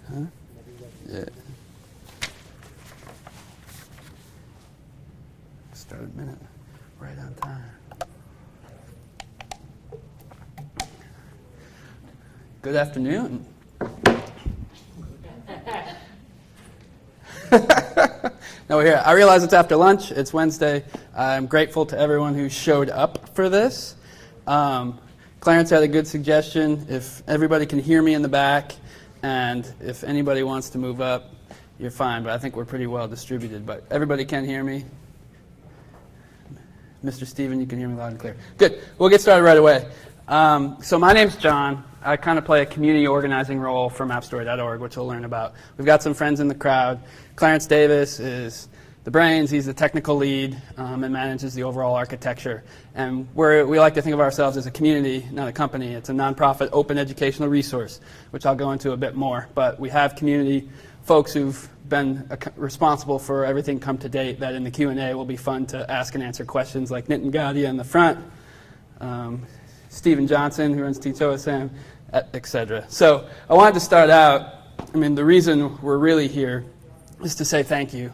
Huh? Yeah. Start a minute right on time. Good afternoon. No, we're here. I realize it's after lunch. It's Wednesday. I'm grateful to everyone who showed up for this. Clarence had a good suggestion. If everybody can hear me in the back, and if anybody wants to move up, you're fine. But I think we're pretty well distributed. But everybody can hear me. Mr. Steven, you can hear me loud and clear. Good. We'll get started right away. So my name's John. I kind of play a community organizing role for MapStory.org, which we'll learn about. We've got some friends in the crowd. Clarence Davis is the brains. He's the technical lead and manages the overall architecture. And we like to think of ourselves as a community, not a company. It's a nonprofit open educational resource, which I'll go into a bit more. But we have community folks who've been responsible for everything come to date that in the Q&A will be fun to ask and answer questions like Nitin Gadia in the front, Stephen Johnson, who runs TTOSM, etc. So I wanted to start out, the reason we're really here is to say thank you.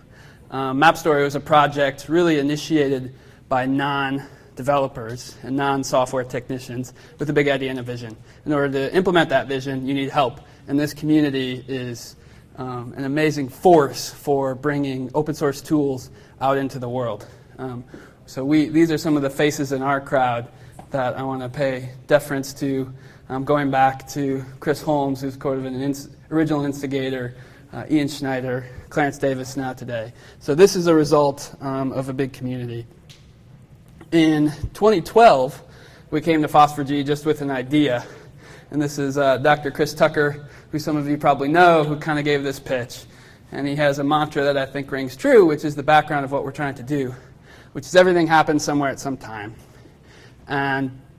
MapStory was a project really initiated by non-developers and non-software technicians with a big idea and a vision. In order to implement that vision, you need help. And this community is an amazing force for bringing open source tools out into the world. So these are some of the faces in our crowd that I want to pay deference to, going back to Chris Holmes, who's sort of an original instigator, Ian Schneider, Clarence Davis now today. So this is a result of a big community. In 2012, we came to Phosphor-G just with an idea. And this is Dr. Chris Tucker, who some of you probably know, who kind of gave this pitch. And he has a mantra that I think rings true, which is the background of what we're trying to do, which is everything happens somewhere at some time.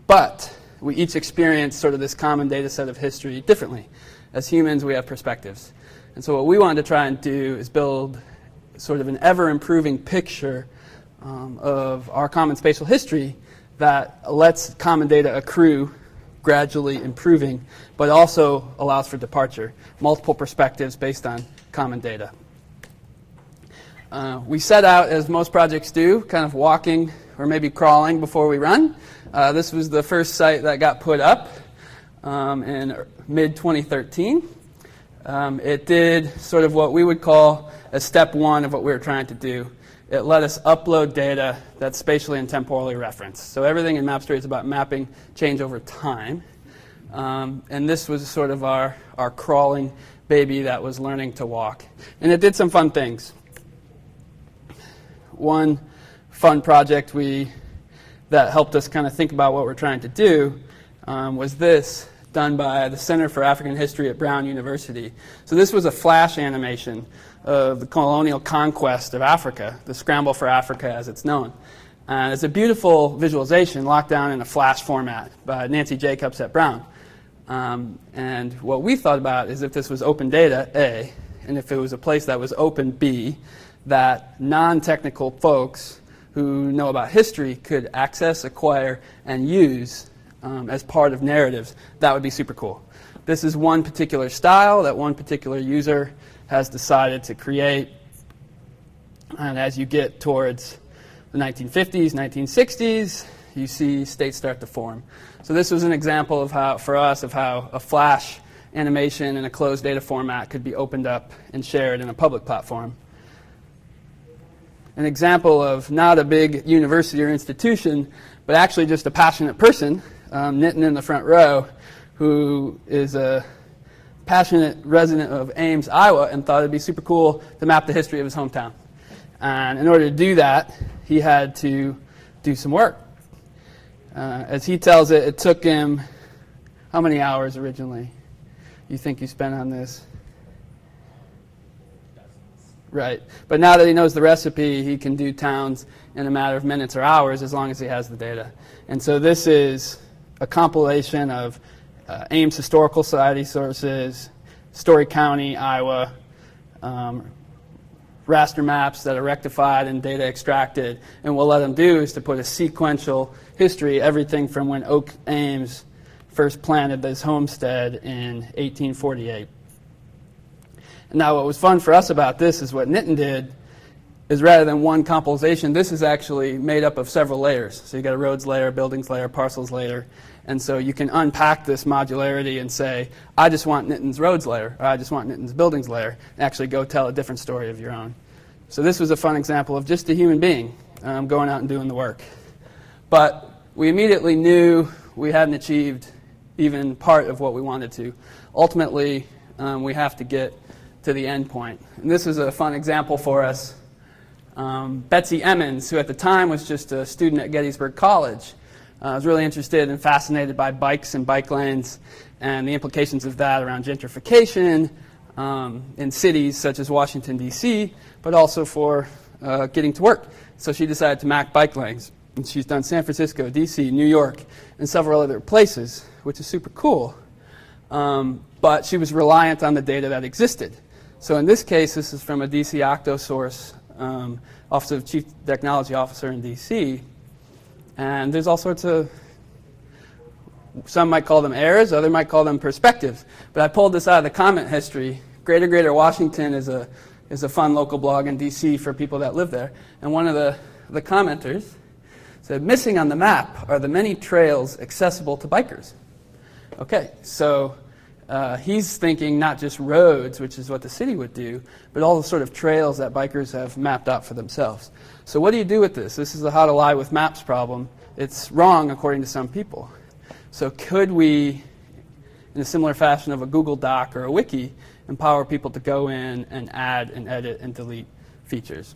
But we each experience sort of this common data set of history differently. As humans, we have perspectives. And so what we wanted to try and do is build sort of an ever-improving picture of our common spatial history that lets common data accrue, gradually improving, but also allows for departure, multiple perspectives based on common data. We set out, as most projects do, kind of walking or maybe crawling before we run. This was the first site that got put up in mid-2013. It did sort of what we would call a step one of what we were trying to do. It let us upload data that's spatially and temporally referenced. So everything in MapStory is about mapping change over time. And this was sort of our crawling baby that was learning to walk. And it did some fun things. One fun project that helped us kind of think about what we're trying to do was this, done by the Center for African History at Brown University. So this was a flash animation of the colonial conquest of Africa, the Scramble for Africa as it's known. And it's a beautiful visualization locked down in a flash format by Nancy Jacobs at Brown. And what we thought about is if this was open data, A, and if it was a place that was open, B, that non-technical folks who know about history could access, acquire, and use as part of narratives, that would be super cool. This is one particular style that one particular user has decided to create. And as you get towards the 1950s, 1960s, you see states start to form. So this was an example of how a flash animation in a closed data format could be opened up and shared in a public platform. An example of not a big university or institution, but actually just a passionate person, Nitin in the front row, who is a passionate resident of Ames, Iowa, and thought it'd be super cool to map the history of his hometown. And in order to do that, he had to do some work. As he tells it, it took him, how many hours originally you think you spent on this? Right. But now that he knows the recipe, he can do towns in a matter of minutes or hours as long as he has the data. And so this is a compilation of Ames Historical Society sources, Story County, Iowa, raster maps that are rectified and data extracted. And what we'll let them do is to put a sequential history, everything from when Oak Ames first planted this homestead in 1848. And now what was fun for us about this is what Nitin did is rather than one compilation, this is actually made up of several layers. So you got a roads layer, buildings layer, parcels layer. And so you can unpack this modularity and say, I just want Nitin's roads layer, or I just want Nitin's buildings layer, and actually go tell a different story of your own. So this was a fun example of just a human being going out and doing the work. But we immediately knew we hadn't achieved even part of what we wanted to. Ultimately, we have to get to the end point. And this is a fun example for us. Betsy Emmons, who at the time was just a student at Gettysburg College, was really interested and fascinated by bikes and bike lanes and the implications of that around gentrification in cities such as Washington, D.C., but also for getting to work. So she decided to map bike lanes. And she's done San Francisco, D.C., New York, and several other places, which is super cool. But she was reliant on the data that existed. So in this case, this is from a D.C. Octo source, Office of Chief Technology Officer in D.C., and there's all sorts of, some might call them errors, others might call them perspectives. But I pulled this out of the comment history. Greater Washington is a fun local blog in D.C. for people that live there. And one of the commenters said, missing on the map are the many trails accessible to bikers. Okay, so he's thinking not just roads, which is what the city would do, but all the sort of trails that bikers have mapped out for themselves. So what do you do with this? This is a how to lie with maps problem. It's wrong according to some people. So could we, in a similar fashion of a Google Doc or a wiki, empower people to go in and add and edit and delete features?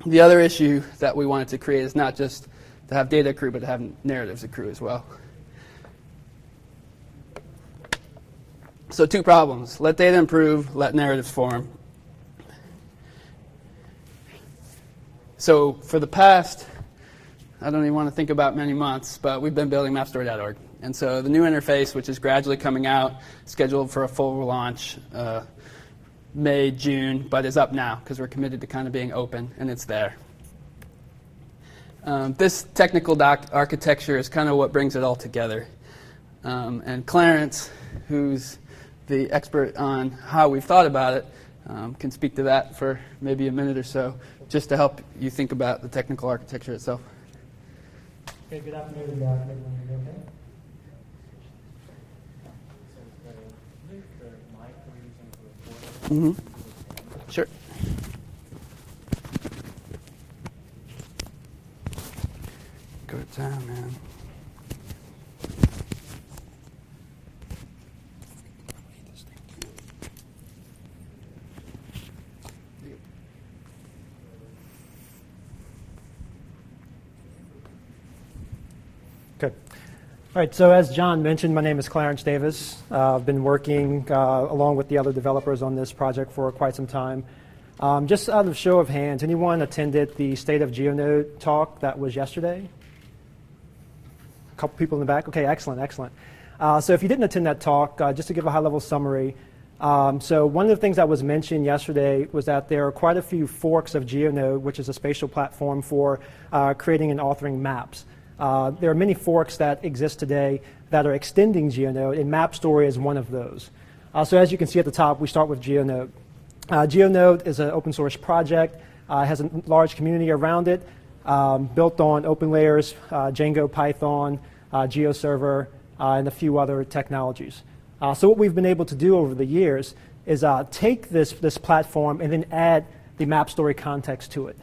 The other issue that we wanted to create is not just to have data accrue, but to have narratives accrue as well. So 2 problems. Let data improve, let narratives form. So for the past, I don't even want to think about many months, but we've been building MapStory.org. And so the new interface, which is gradually coming out, scheduled for a full launch May, June, but is up now because we're committed to kind of being open, and it's there. This technical architecture is kind of what brings it all together. And Clarence, who's the expert on how we've thought about it, can speak to that for maybe a minute or so, just to help you think about the technical architecture itself. Okay, good afternoon, everyone. Mm-hmm. Sure. Go down, man. Okay. All right, so as John mentioned, my name is Clarence Davis. I've been working along with the other developers on this project for quite some time. Just out of show of hands, anyone attended the State of GeoNode talk that was yesterday? A couple people in the back? Okay, excellent, excellent. So if you didn't attend that talk, just to give a high-level summary, so one of the things that was mentioned yesterday was that there are quite a few forks of GeoNode, which is a spatial platform for creating and authoring maps. There are many forks that exist today that are extending GeoNode, and MapStory is one of those. So as you can see at the top, we start with GeoNode. GeoNode is an open source project. It has a large community around it, built on open layers, Django, Python, GeoServer, and a few other technologies. So what we've been able to do over the years is take this platform and then add the MapStory context to it.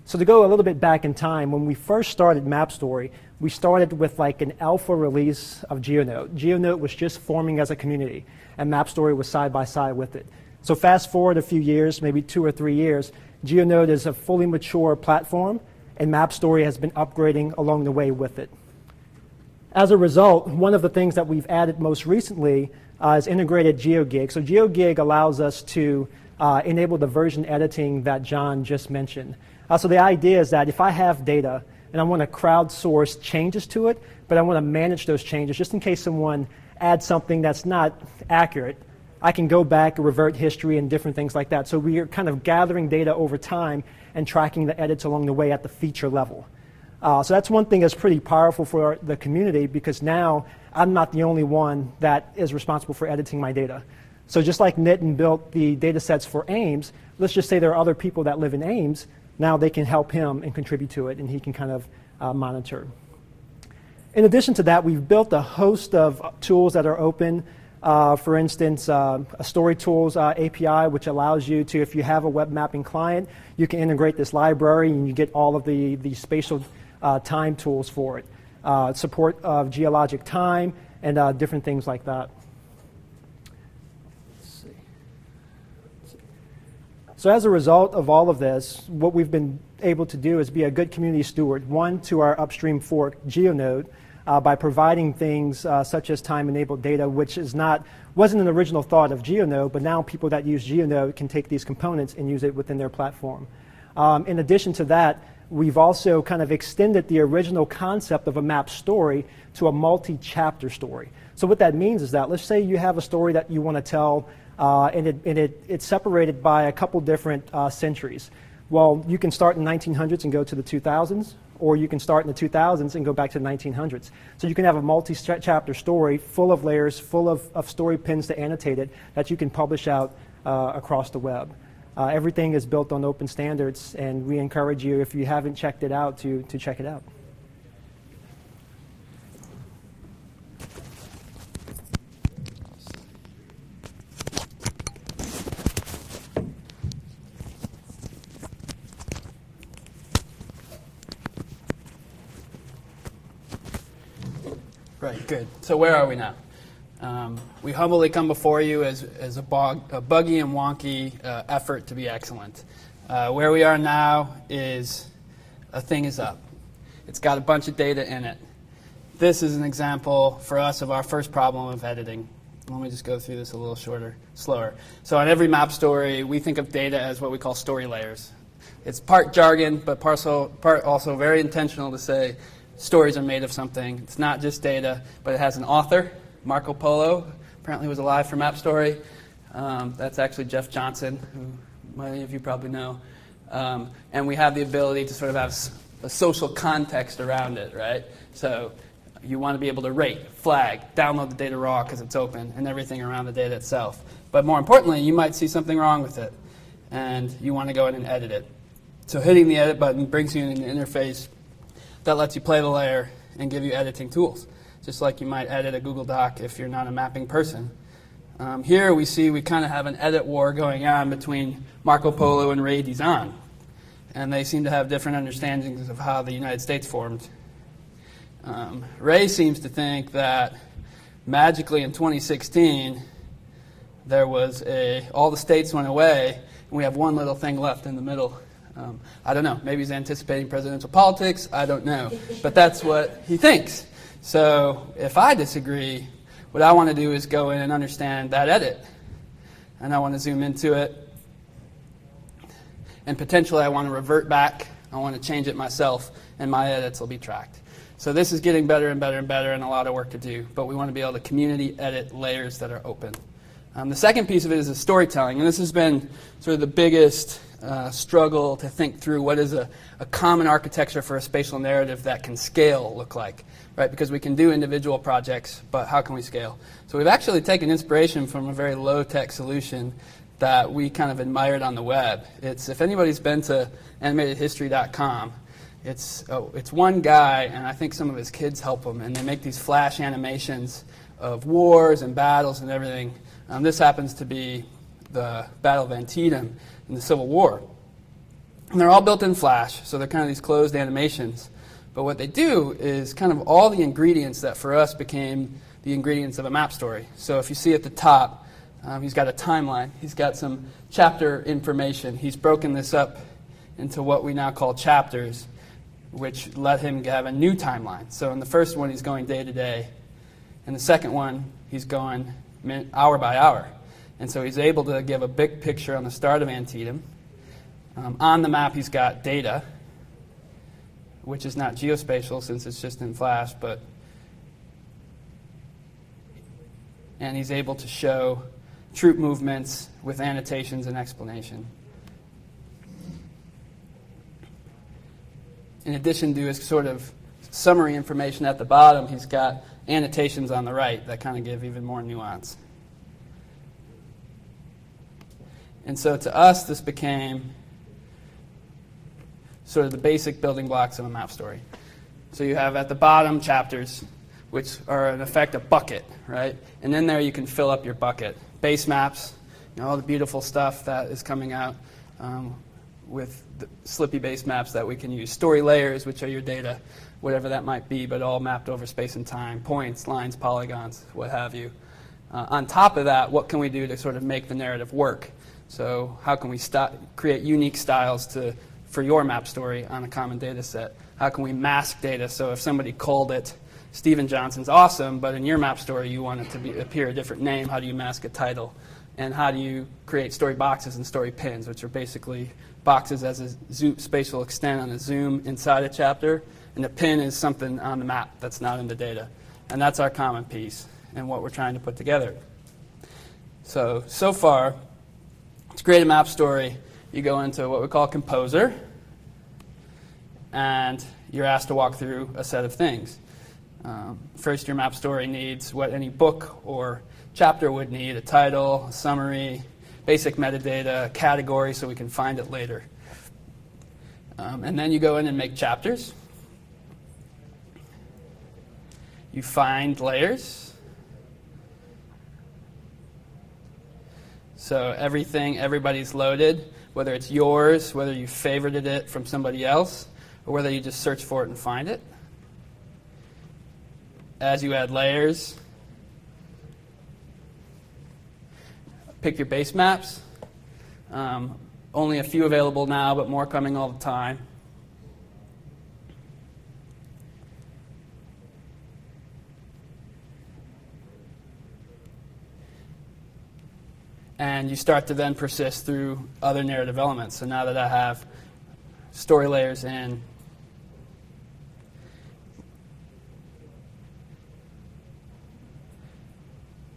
So to go a little bit back in time, when we first started MapStory, we started with like an alpha release of GeoNode. GeoNode was just forming as a community, and MapStory was side by side with it. So fast forward a few years, maybe 2 or 3 years, GeoNode is a fully mature platform, and MapStory has been upgrading along the way with it. As a result, one of the things that we've added most recently is integrated GeoGig. So GeoGig allows us to enable the version editing that John just mentioned. So the idea is that if I have data and I want to crowdsource changes to it, but I want to manage those changes just in case someone adds something that's not accurate, I can go back, revert history, and different things like that. So we are kind of gathering data over time and tracking the edits along the way at the feature level. So that's one thing that's pretty powerful for the community, because now I'm not the only one that is responsible for editing my data. So just like Nitin built the data sets for Ames, let's just say there are other people that live in Ames. Now they can help him and contribute to it, and he can kind of monitor. In addition to that, we've built a host of tools that are open. For instance, a Story Tools API, which allows you to, if you have a web mapping client, you can integrate this library and you get all of the spatial time tools for it. Support of geologic time and different things like that. So as a result of all of this, what we've been able to do is be a good community steward, one, to our upstream fork, GeoNode, by providing things such as time-enabled data, which wasn't an original thought of GeoNode, but now people that use GeoNode can take these components and use it within their platform. In addition to that, we've also kind of extended the original concept of a map story to a multi-chapter story. So what that means is that, let's say you have a story that you want to tell, and it's separated by a couple different centuries. Well, you can start in the 1900s and go to the 2000s, or you can start in the 2000s and go back to the 1900s. So you can have a multi-chapter story full of layers, full of story pins to annotate it, that you can publish out across the web. Everything is built on open standards, and we encourage you, if you haven't checked it out, to check it out. Right, good. So where are we now? We humbly come before you as a buggy and wonky effort to be excellent. Where we are now is a thing is up. It's got a bunch of data in it. This is an example for us of our first problem of editing. Let me just go through this a little slower. So on every map story, we think of data as what we call story layers. It's part jargon, but part also very intentional to say stories are made of something. It's not just data, but it has an author. Marco Polo apparently was alive for MapStory. That's actually Jeff Johnson, who many of you probably know. And we have the ability to sort of have a social context around it, right? So you want to be able to rate, flag, download the data raw because it's open, and everything around the data itself. But more importantly, you might see something wrong with it, and you want to go in and edit it. So hitting the edit button brings you in an interface that lets you play the layer and give you editing tools, just like you might edit a Google Doc if you're not a mapping person. Here we see we kind of have an edit war going on between Marco Polo and Ray Dizan, and they seem to have different understandings of how the United States formed. Ray seems to think that magically in 2016 there was all the states went away and we have one little thing left in the middle. I don't know. Maybe he's anticipating presidential politics. I don't know. But that's what he thinks. So if I disagree, what I want to do is go in and understand that edit. And I want to zoom into it. And potentially I want to revert back. I want to change it myself, and my edits will be tracked. So this is getting better and better and better, and a lot of work to do. But we want to be able to community edit layers that are open. The second piece of it is the storytelling. And this has been sort of the biggest struggle to think through what is a common architecture for a spatial narrative that can scale look like, right? Because we can do individual projects, but how can we scale? So we've actually taken inspiration from a very low-tech solution that we kind of admired on the web. It's, if anybody's been to animatedhistory.com, it's one guy, and I think some of his kids help him, and they make these flash animations of wars and battles and everything. This happens to be the Battle of Antietam in the Civil War. And they're all built in Flash, so they're kind of these closed animations. But what they do is kind of all the ingredients that for us became the ingredients of a map story. So if you see at the top, he's got a timeline. He's got some chapter information. He's broken this up into what we now call chapters, which let him have a new timeline. So in the first one, he's going day to day. In the second one, he's going hour by hour. And so he's able to give a big picture on the start of Antietam. On the map, he's got data, which is not geospatial since it's just in Flash, and he's able to show troop movements with annotations and explanation. In addition to his sort of summary information at the bottom, he's got annotations on the right that kind of give even more nuance. And so to us, this became sort of the basic building blocks of a map story. So you have at the bottom chapters, which are in effect a bucket, right? And in there you can fill up your bucket. Base maps, all the beautiful stuff that is coming out with the Slippy base maps that we can use. Story layers, which are your data, whatever that might be, but all mapped over space and time. Points, lines, polygons, what have you. On top of that, what can we do to sort of make the narrative work? So how can we create unique styles for your map story on a common data set? How can we mask data? So if somebody called it Stephen Johnson's awesome, but in your map story you want it to appear a different name, how do you mask a title? And how do you create story boxes and story pins, which are basically boxes as a spatial extent on a zoom inside a chapter, and a pin is something on the map that's not in the data. And that's our common piece and what we're trying to put together. So far, to create a map story, you go into what we call Composer, and you're asked to walk through a set of things. First, your map story needs what any book or chapter would need: a title, a summary, basic metadata, a category so we can find it later. And then you go in and make chapters. You find layers. So everybody's loaded, whether it's yours, whether you favorited it from somebody else, or whether you just search for it and find it. As you add layers, pick your base maps. Only a few available now, but more coming all the time. And you start to then persist through other narrative elements. So now that I have story layers in,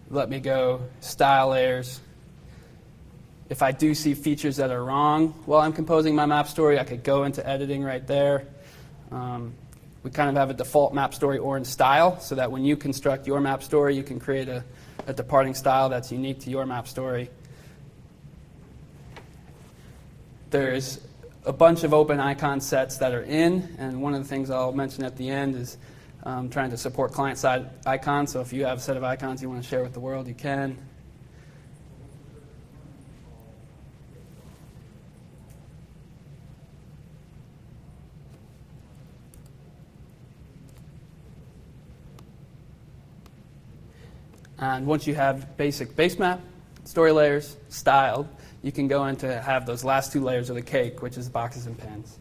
let me go style layers. If I do see features that are wrong while I'm composing my map story, I could go into editing right there. We kind of have a default map story orange style so that when you construct your map story, you can create a departing style that's unique to your map story. There's a bunch of open icon sets that are in, and one of the things I'll mention at the end is trying to support client-side icons. So if you have a set of icons you want to share with the world, you can. And once you have basic base map, story layers, styled, you can go into have those last two layers of the cake, which is boxes and pins.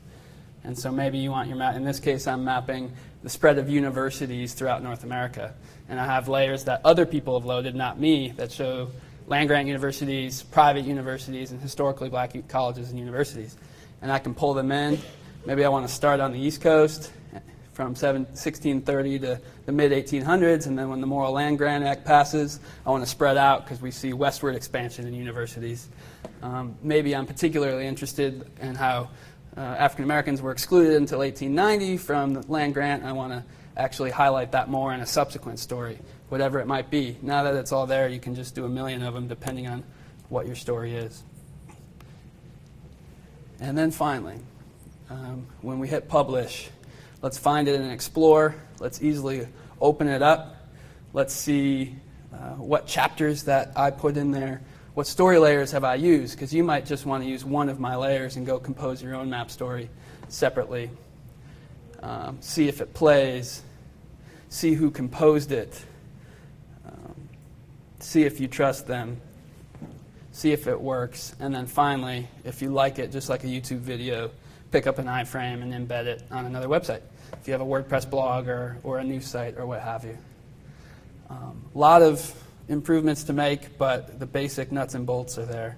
And so maybe you want your map. In this case, I'm mapping the spread of universities throughout North America. And I have layers that other people have loaded, not me, that show land-grant universities, private universities, and historically black colleges and universities. And I can pull them in. Maybe I want to start on the East Coast from 1630 to the mid-1800s, and then when the Morrill Land Grant Act passes, I want to spread out because we see westward expansion in universities. Maybe I'm particularly interested in how African Americans were excluded until 1890 from the land grant. I want to actually highlight that more in a subsequent story, whatever it might be. Now that it's all there, you can just do a million of them depending on what your story is. And then finally, when we hit publish, let's find it and explore. Let's easily open it up. Let's see what chapters that I put in there. What story layers have I used? Because you might just want to use one of my layers and go compose your own map story separately. See if it plays. See who composed it. See if you trust them. See if it works. And then finally, if you like it, just like a YouTube video, pick up an iframe and embed it on another website. If you have a WordPress blog or a news site or what have you. A lot of improvements to make, but the basic nuts and bolts are there.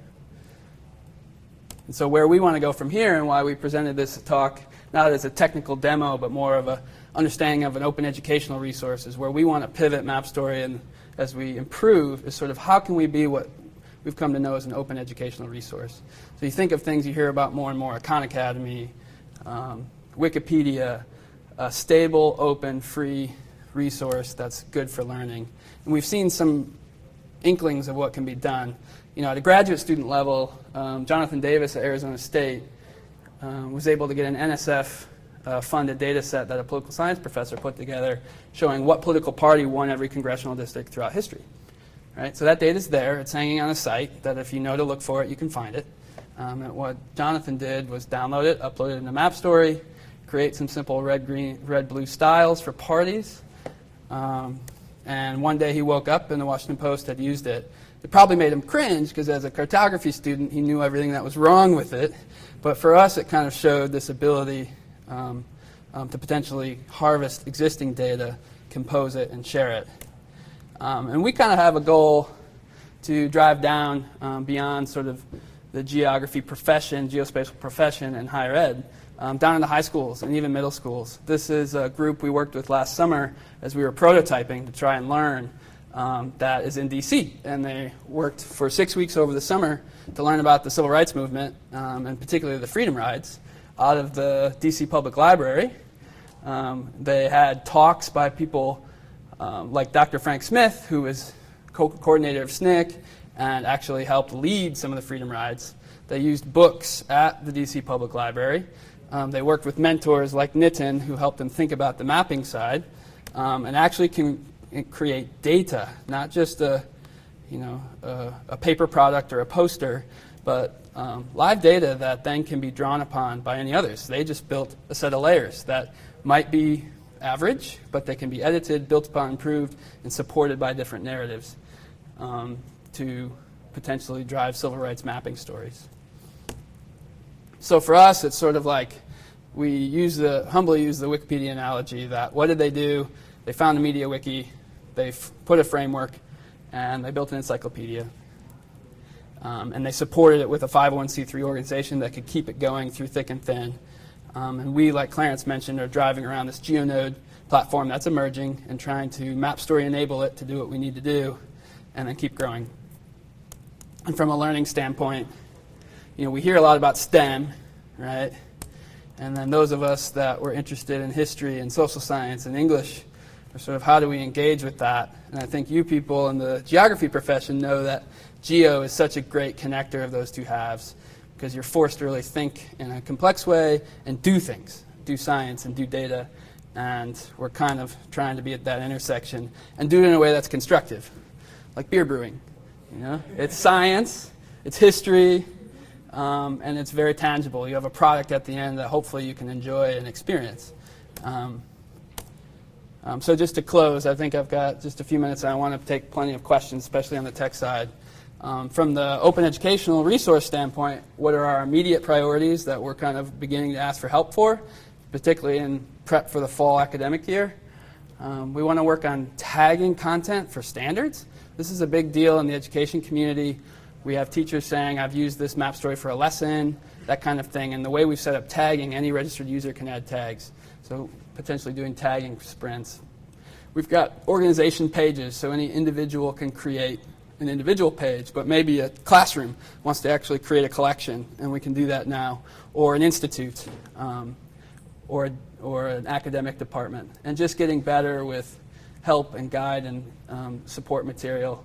And so where we want to go from here, and why we presented this talk, not as a technical demo, but more of an understanding of an open educational resource, is where we want to pivot MapStory, and as we improve, is sort of how can we be what we've come to know as an open educational resource. So you think of things you hear about more and more, Khan Academy, Wikipedia, a stable, open, free resource that's good for learning. And we've seen some inklings of what can be done. At a graduate student level, Jonathan Davis at Arizona State was able to get an NSF funded data set that a political science professor put together showing what political party won every congressional district throughout history. Right? So that data is there. It's hanging on a site that if you know to look for it, you can find it. And what Jonathan did was download it, upload it into MapStory, create some simple red-blue styles for parties. And one day he woke up and the Washington Post had used it. It probably made him cringe because as a cartography student, he knew everything that was wrong with it. But for us, it kind of showed this ability to potentially harvest existing data, compose it, and share it. And we kind of have a goal to drive down beyond sort of the geography profession, geospatial profession, and higher ed, down into high schools and even middle schools. This is a group we worked with last summer as we were prototyping to try and learn that is in DC. And they worked for 6 weeks over the summer to learn about the civil rights movement, and particularly the freedom rides, out of the DC Public Library. They had talks by people like Dr. Frank Smith, who was co-coordinator of SNCC and actually helped lead some of the freedom rides. They used books at the DC Public Library. They worked with mentors like Nitin, who helped them think about the mapping side, and actually can create data, not just a paper product or a poster, but live data that then can be drawn upon by any others. They just built a set of layers that might be average, but they can be edited, built upon, improved, and supported by different narratives to potentially drive civil rights mapping stories. So for us, it's sort of like we humbly use the Wikipedia analogy that what did they do? They found a Mediawiki, they put a framework, and they built an encyclopedia. And they supported it with a 501c3 organization that could keep it going through thick and thin. And we, like Clarence mentioned, are driving around this GeoNode platform that's emerging and trying to MapStory enable it to do what we need to do and then keep growing. And from a learning standpoint, we hear a lot about STEM, right? And then those of us that were interested in history and social science and English are sort of how do we engage with that? And I think you people in the geography profession know that geo is such a great connector of those two halves because you're forced to really think in a complex way and do things, do science and do data. And we're kind of trying to be at that intersection and do it in a way that's constructive, like beer brewing. It's science, it's history, and it's very tangible. You have a product at the end that hopefully you can enjoy and experience. So just to close, I think I've got just a few minutes and I want to take plenty of questions, especially on the tech side. From the open educational resource standpoint, what are our immediate priorities that we're kind of beginning to ask for help for, particularly in prep for the fall academic year? We want to work on tagging content for standards. This is a big deal in the education community. We have teachers saying, I've used this MapStory for a lesson, that kind of thing. And the way we've set up tagging, any registered user can add tags. So potentially doing tagging sprints. We've got organization pages, so any individual can create an individual page, but maybe a classroom wants to actually create a collection, and we can do that now, or an institute, or an academic department, and just getting better with help and guide and support material.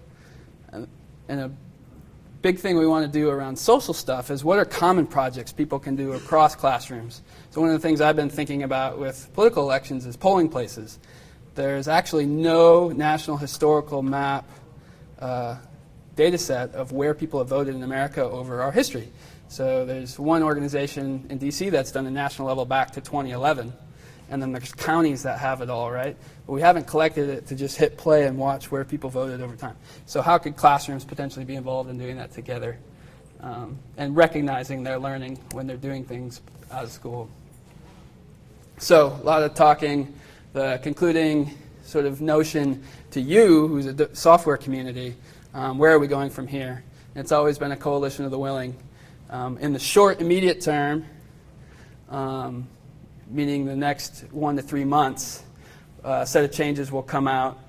And a big thing we want to do around social stuff is what are common projects people can do across classrooms. So one of the things I've been thinking about with political elections is polling places. There's actually no national historical map data set of where people have voted in America over our history. So there's one organization in DC that's done a national level back to 2011. And then there's counties that have it all, right? But we haven't collected it to just hit play and watch where people voted over time. So how could classrooms potentially be involved in doing that together and recognizing their learning when they're doing things out of school? So a lot of talking. The concluding sort of notion to you, who's a software community, where are we going from here? It's always been a coalition of the willing. In the short, immediate term, meaning the next 1 to 3 months, a set of changes will come out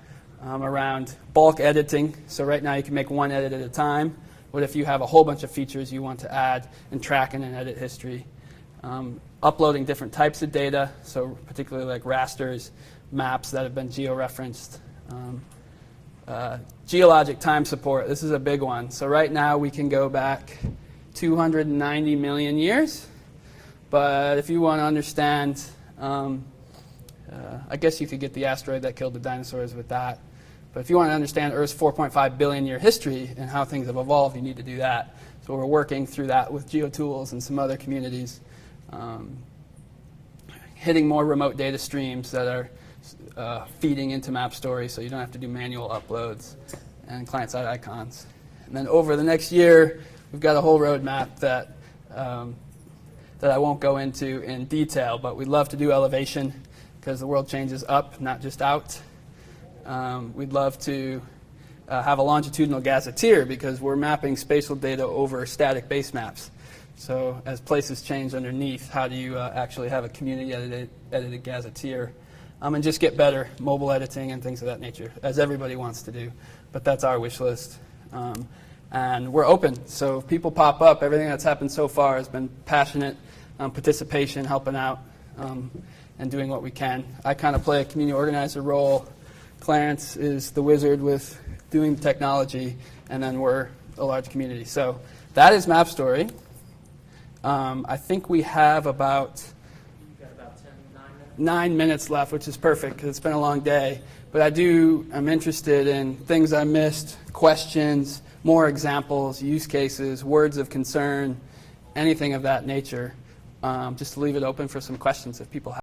around bulk editing. So right now you can make one edit at a time. What if you have a whole bunch of features you want to add and track in and edit history? Uploading different types of data, so particularly like rasters, maps that have been georeferenced. Geologic time support, this is a big one. So right now we can go back 290 million years, but if you want to understand, I guess you could get the asteroid that killed the dinosaurs with that. But if you want to understand Earth's 4.5 billion year history and how things have evolved, you need to do that. So we're working through that with GeoTools and some other communities, hitting more remote data streams that are feeding into MapStory, so you don't have to do manual uploads, and client-side icons. And then over the next year, we've got a whole roadmap that I won't go into in detail, but we'd love to do elevation because the world changes up, not just out. We'd love to have a longitudinal gazetteer because we're mapping spatial data over static base maps. So as places change underneath, how do you actually have a community-edited gazetteer? And just get better mobile editing and things of that nature, as everybody wants to do. But that's our wish list. And we're open. So if people pop up, everything that's happened so far has been passionate participation, helping out, and doing what we can. I kind of play a community organizer role. Clarence is the wizard with doing the technology, and then we're a large community. So that is MapStory. I think we have about 9 minutes left, which is perfect because it's been a long day. But I'm interested in things I missed, questions, more examples, use cases, words of concern, anything of that nature. Just to leave it open for some questions if people have.